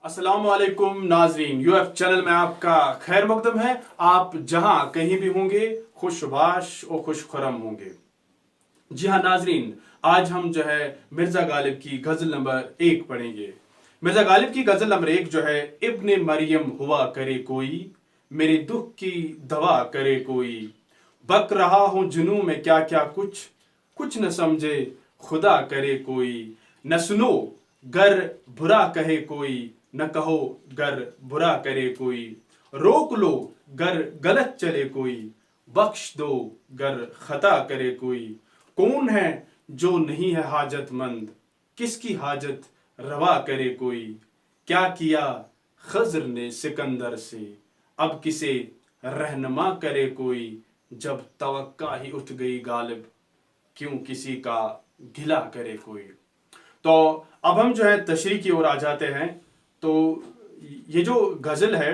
अस्सलाम वालेकुम नाजरीन, यूएफ चैनल में आपका खैर मकदम है। आप जहां कहीं भी होंगे खुशबाश और खुश खुरम होंगे। जी हाँ नाजरीन, आज हम जो है मिर्जा गालिब की गजल नंबर 1 पढ़ेंगे। मिर्जा गालिब की गजल नंबर 1 जो है, इब्ने मरियम हुआ करे कोई, मेरे दुख की दवा करे कोई, बक रहा हूं जुनू में क्या क्या कुछ, कुछ न समझे खुदा करे कोई, न सुनो गर बुरा कहे कोई, न कहो गर बुरा करे कोई, रोक लो गर गलत चले कोई, बख्श दो गर खता करे कोई, कौन है जो नहीं है हाजतमंद, किसकी हाजत रवा करे कोई, क्या किया खज़र ने सिकंदर से, अब किसे रहनुमा करे कोई, जब तवक्का ही उठ गई गालिब, क्यों किसी का गिला करे कोई। तो अब हम जो है तशरीह की ओर आ जाते हैं। तो ये जो गजल है,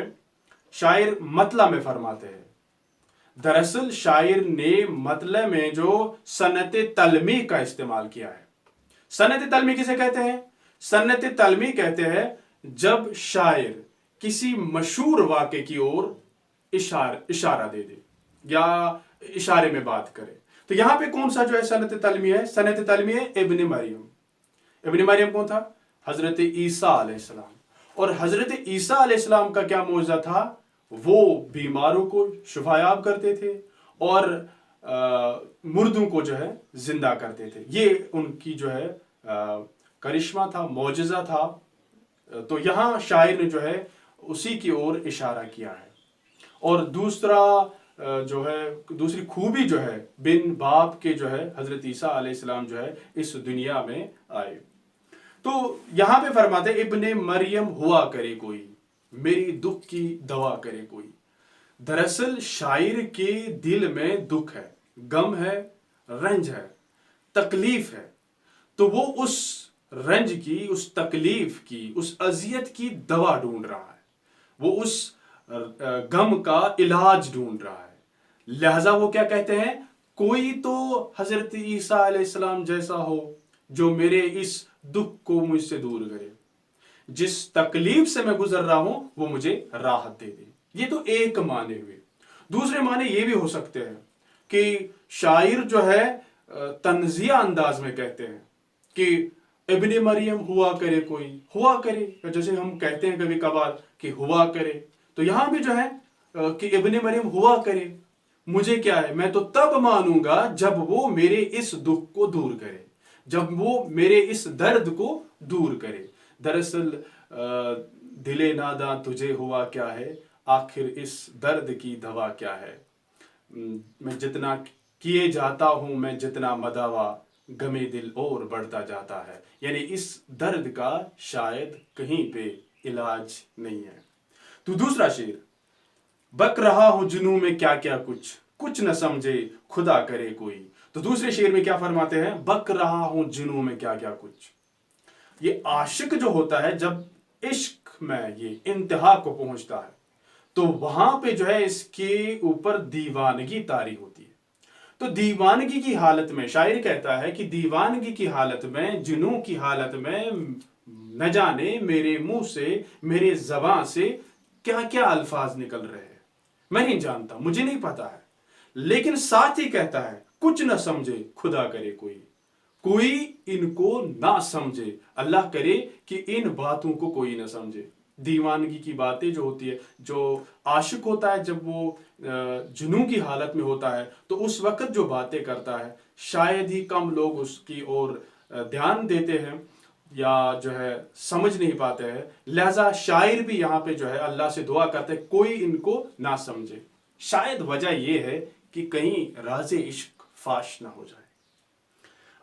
शायर मतला में फरमाते हैं। दरअसल शायर ने मतले में जो सनत तलमी का इस्तेमाल किया है। सनत तलमी किसे कहते हैं? सनत तलमी कहते हैं जब शायर किसी मशहूर वाक़े की ओर इशारा दे दे या इशारे में बात करे। तो यहां पे कौन सा जो है सनत तलमी है? सनत तलमी है इब्ने मरियम। इब्ने मरियम कौन था? हजरत ईसा अलैहिस्सलाम। और हजरत ईसा अलैहिस्सलाम का क्या मौजज़ा था? वो बीमारों को शिफायाब करते थे और मुर्दों को जो है जिंदा करते थे। ये उनकी जो है करिश्मा था, मौजज़ा था। तो यहाँ शायर ने जो है उसी की ओर इशारा किया है। और दूसरा जो है, दूसरी खूबी जो है, बिन बाप के जो है हजरत ईसा अलैहिस्सलाम जो है इस दुनिया में आए। तो यहां पे फरमाते इब्ने मरियम हुआ करे कोई, मेरी दुख की दवा करे कोई। दरअसल शायर के दिल में दुख है, गम है, रंज है, तकलीफ है। तो वो उस रंज की, उस तकलीफ की, उस अजियत की दवा ढूंढ रहा है। वो उस गम का इलाज ढूंढ रहा है। लिहाजा वो क्या कहते हैं? कोई तो हजरत ईसा अलैहिस्सलाम जैसा हो जो मेरे इस दुख को मुझसे दूर करे, जिस तकलीफ से मैं गुजर रहा हूं वो मुझे राहत दे दे। ये तो एक माने हुए। दूसरे माने ये भी हो सकते हैं कि शायर जो है तंजिया अंदाज में कहते हैं कि इब्ने मरियम हुआ करे कोई, हुआ करे, जैसे हम कहते हैं कभी कभार कि हुआ करे। तो यहां भी जो है कि इब्ने मरियम हुआ करे, मुझे क्या है, मैं तो तब मानूंगा जब वो मेरे इस दुख को दूर करे, जब वो मेरे इस दर्द को दूर करे। दरअसल दिले नादा तुझे हुआ क्या है, आखिर इस दर्द की दवा क्या है। मैं जितना किए जाता हूं, मैं जितना मदावा, गमे दिल और बढ़ता जाता है। यानी इस दर्द का शायद कहीं पे इलाज नहीं है। तो दूसरा शेर, बक रहा हूं जुनू में क्या क्या कुछ, कुछ न समझे खुदा करे कोई। तो दूसरे शेर में क्या फरमाते हैं? बक रहा हूं जुनू में क्या क्या कुछ। ये आशिक जो होता है, जब इश्क में ये इंतहा को पहुंचता है तो वहां पे जो है इसके ऊपर दीवानगी तारी होती है। तो दीवानगी की हालत में, शायर कहता है कि दीवानगी की हालत में, जुनू की हालत में, न जाने मेरे मुंह से, मेरे ज़बान से क्या क्या अल्फाज निकल रहे हैं, मैं नहीं जानता, मुझे नहीं पता है। लेकिन साथ ही कहता है कुछ न समझे खुदा करे कोई, कोई इनको ना समझे। अल्लाह करे कि इन बातों को कोई ना समझे। दीवानगी की बातें जो होती है, जो आशिक होता है जब वो जुनू की हालत में होता है तो उस वक्त जो बातें करता है शायद ही कम लोग उसकी ओर ध्यान देते हैं या जो है समझ नहीं पाते हैं। लिहाजा शायर भी यहाँ पे जो है अल्लाह से दुआ करते हैं कोई इनको ना समझे। शायद वजह यह है कि कहीं राज़े इश्क फाश ना हो जाए।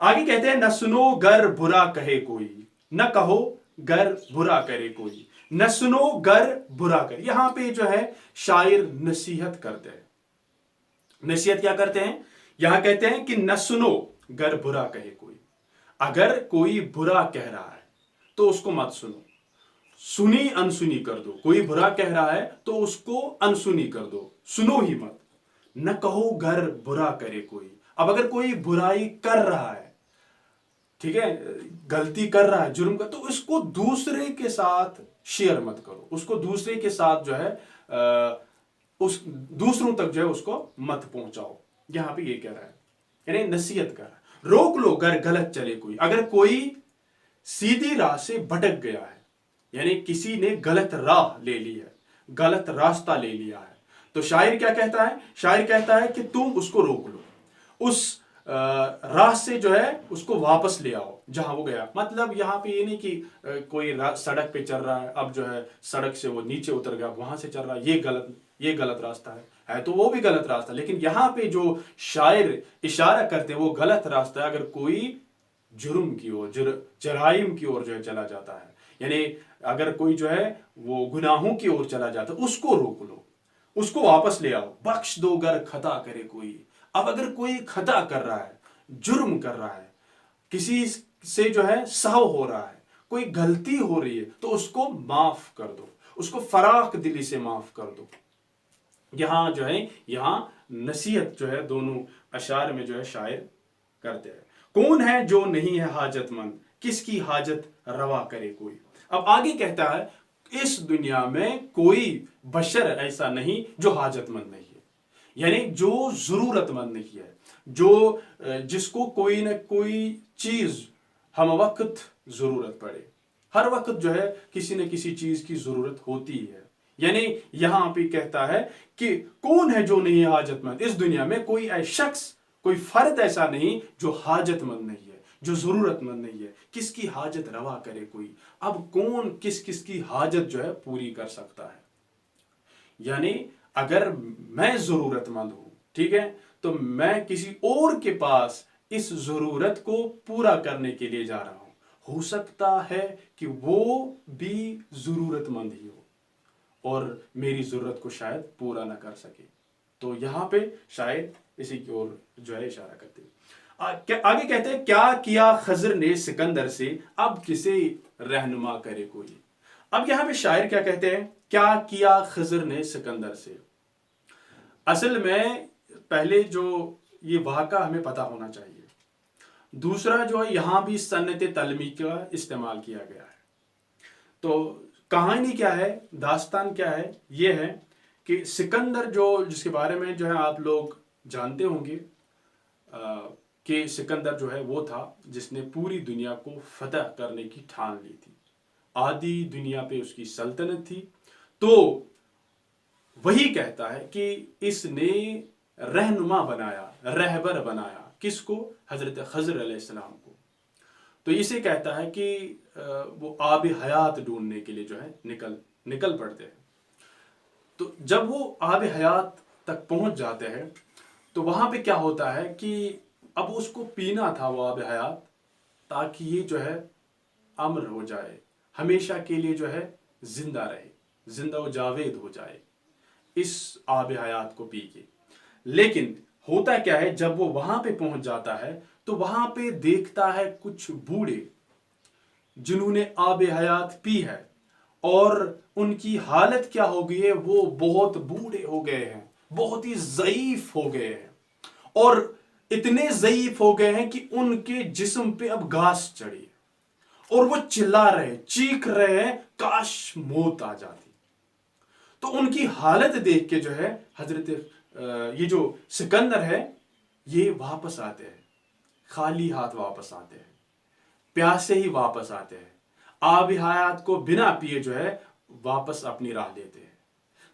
आगे कहते हैं, न सुनो गर बुरा कहे कोई, न कहो गर बुरा करे कोई, न सुनो गर बुरा करे। यहां पे जो है शायर नसीहत करते हैं। नसीहत क्या करते हैं? यहां कहते हैं कि न सुनो गर बुरा कहे कोई। अगर कोई बुरा कह रहा है तो उसको मत सुनो, सुनी अनसुनी कर दो। कोई बुरा कह रहा है तो उसको अनसुनी कर दो, सुनो ही मत। न कहो गर बुरा करे कोई। अब अगर कोई बुराई कर रहा है, ठीक है, गलती कर रहा है, जुर्म कर, तो उसको दूसरे के साथ शेयर मत करो, उसको दूसरे के साथ जो है उस दूसरों तक जो है उसको मत पहुंचाओ। यहां पे ये कह रहा है, यानी नसीहत कर रहा है। रोक लो अगर गलत चले कोई, अगर कोई सीधी राह से भटक गया है, यानी किसी ने गलत राह ले ली है, गलत रास्ता ले लिया है, तो शायर क्या कहता है, शायर कहता है कि तुम उसको रोक लो, उस राह से जो है उसको वापस ले आओ जहां वो गया। मतलब यहां पे ये नहीं कि कोई सड़क पे चल रहा है, अब जो है सड़क से वो नीचे उतर गया, वहां से चल रहा है, ये गलत रास्ता है तो वो भी गलत रास्ता, लेकिन यहां पे जो शायर इशारा करते हैं वो गलत रास्ता है। अगर कोई जुर्म की ओर, जराइम की ओर जो है चला जाता है, यानी अगर कोई जो है वो गुनाहों की ओर चला जाता है, उसको रोक लो, उसको वापस ले आओ। बख्श दो अगर खता करे कोई। अब अगर कोई खता कर रहा है, जुर्म कर रहा है, किसी से जो है सहव हो रहा है, कोई गलती हो रही है, तो उसको माफ कर दो, उसको फराख दिली से माफ कर दो। यहां जो है, यहां नसीहत जो है दोनों अशार में जो है शायर करते हैं। कौन है जो नहीं है हाजतमंद, किसकी हाजत रवा करे कोई। अब आगे कहता है, इस दुनिया में कोई बशर ऐसा नहीं जो हाजतमंद नहीं है, यानी जो जरूरतमंद नहीं है, जो जिसको कोई ना कोई चीज हम वक्त जरूरत पड़े। हर वक्त जो है किसी न किसी चीज की जरूरत होती है। यानी यहां पे कहता है कि कौन है जो नहीं है हाजतमंद, इस दुनिया में कोई शख्स, कोई फर्द ऐसा नहीं जो हाजतमंद नहीं है, जो जरूरतमंद नहीं है। किसकी हाजत रवा करे कोई। अब कौन किस किस की हाजत जो है पूरी कर सकता है। यानी अगर मैं जरूरतमंद हूं, ठीक है, तो मैं किसी और के पास इस जरूरत को पूरा करने के लिए जा रहा हूं। हो सकता है कि वो भी जरूरतमंद ही हो और मेरी जरूरत को शायद पूरा ना कर सके। तो यहां पे शायद इसी की ओर जो है इशारा करते हैं। आगे कहते हैं, क्या किया खजर ने सिकंदर से, अब किसे रहनुमा करे कोई। अब यहां पे शायर क्या कहते हैं, क्या किया खजर ने सिकंदर से। असल में पहले जो ये वाक़ा हमें पता होना चाहिए। दूसरा जो है, यहां भी सन्नत तलमी का इस्तेमाल किया गया है। तो कहानी क्या है, दास्तान क्या है, ये है कि सिकंदर जो, जिसके बारे में जो है आप लोग जानते होंगे कि सिकंदर जो है वो था जिसने पूरी दुनिया को फतह करने की ठान ली थी। आधी दुनिया पे उसकी सल्तनत थी। तो वही कहता है कि इसने रहनुमा बनाया, रहबर बनाया, किसको, हजरत खजर अलैहिस्सलाम को। तो इसे कहता है कि वो आब हयात ढूंढने के लिए जो है निकल पड़ते हैं। तो जब वो आब हयात तक पहुंच जाते हैं तो वहां पे क्या होता है कि अब उसको पीना था वो आब हयात, ताकि ये जो है अमर हो जाए, हमेशा के लिए जो है जिंदा रहे, जिंदा व जावेद हो जाए इस आब हयात को पी के। लेकिन होता क्या है, जब वो वहां पे पहुंच जाता है तो वहां पे देखता है कुछ बूढ़े जिन्होंने आब हयात पी है, और उनकी हालत क्या हो गई है, वो बहुत बूढ़े हो गए हैं, बहुत ही ज़ईफ हो गए हैं, और इतने ज़ईफ हो गए हैं कि उनके जिस्म पे अब घास चढ़ी और वो चिल्ला रहे, चीख रहे हैं, काश मौत आ जाती। तो उनकी हालत देख के जो है हजरत ये जो सिकंदर है ये वापस आते हैं, खाली हाथ वापस आते हैं, प्यासे ही वापस आते हैं, आब हयात को बिना पिए जो है वापस अपनी राह लेते हैं।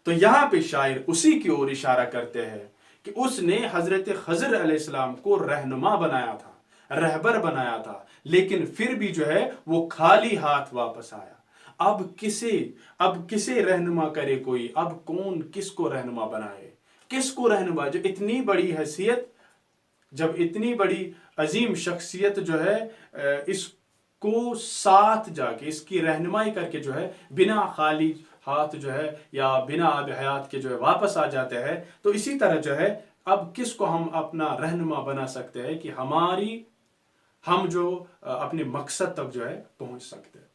तो यहां पे शायर उसी की ओर इशारा करते हैं कि उसने हजरत खजर अलैहिस्सलाम को रहनुमा बनाया था, रहबर बनाया था, लेकिन फिर भी जो है वो खाली हाथ वापस आया। अब किसे रहनुमा करे कोई। अब कौन किसको रहनुमा बनाए, किसको रहनुमा, जो इतनी बड़ी हैसियत, जब इतनी बड़ी अजीम शख्सियत जो है इसको साथ जाके इसकी रहनुमाई करके जो है बिना खाली हाथ जो है या बिना आब हयात के जो है वापस आ जाते हैं। तो इसी तरह जो है अब किसको हम अपना रहनुमा बना सकते हैं कि हम जो अपने मकसद तक जो है पहुंच सकते हैं।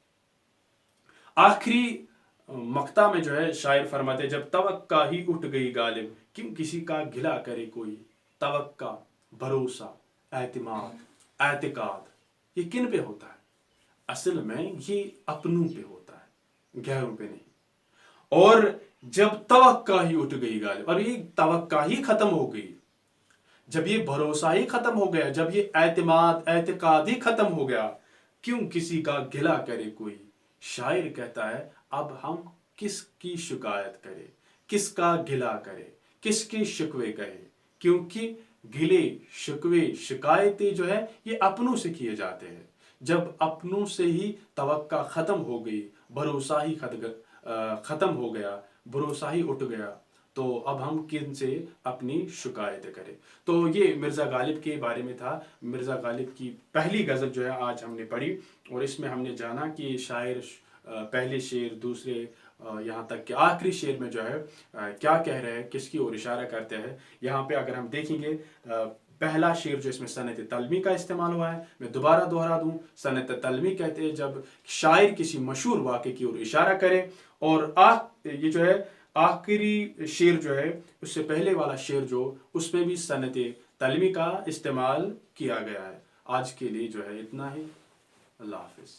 आखिरी मक्ता में जो है शायर फरमाते, जब तवक्का ही उठ गई गालिब, क्यों किसी का गिला करे कोई। तवक्का, भरोसा, एतिमाद, एतिकाद, ये किन पे होता है? असल में ये अपनों पे होता है, गैरों पे नहीं। और जब तवक्का ही उठ गई गालिब, अब ये तवक्का ही खत्म हो गई, जब ये भरोसा ही खत्म हो गया, जब ये एतमाद एतकाद ही खत्म हो गया, क्यों किसी का गिला करे कोई। शायर कहता है अब हम किसकी शिकायत करें, किसका गिला करें, किसके शिकवे कहें, क्योंकि गिले शिकवे शिकायतें जो है ये अपनों से किए जाते हैं। जब अपनों से ही तवक्का खत्म हो गई, भरोसा ही खत्म हो गया, भरोसा ही उठ गया, तो अब हम किन से अपनी शिकायतें करें। तो ये मिर्ज़ा गालिब के बारे में था। मिर्ज़ा गालिब की पहली गज़ल जो है आज हमने पढ़ी, और इसमें हमने जाना कि शायर पहले शेर, दूसरे यहाँ तक कि आखिरी शेर में जो है क्या कह रहे हैं, किसकी ओर इशारा करते हैं। यहाँ पे अगर हम देखेंगे पहला शेर जो इसमें सनत तलमी का इस्तेमाल हुआ है, मैं दोबारा दोहरा दूं, सनत तलमी कहते हैं जब शायर किसी मशहूर वाक़े की ओर इशारा करे। और ये जो है आखिरी शेर जो है, उससे पहले वाला शेर जो, उसमें भी सनत तलमी का इस्तेमाल किया गया है। आज के लिए जो है इतना ही। अल्लाह हाफिज़।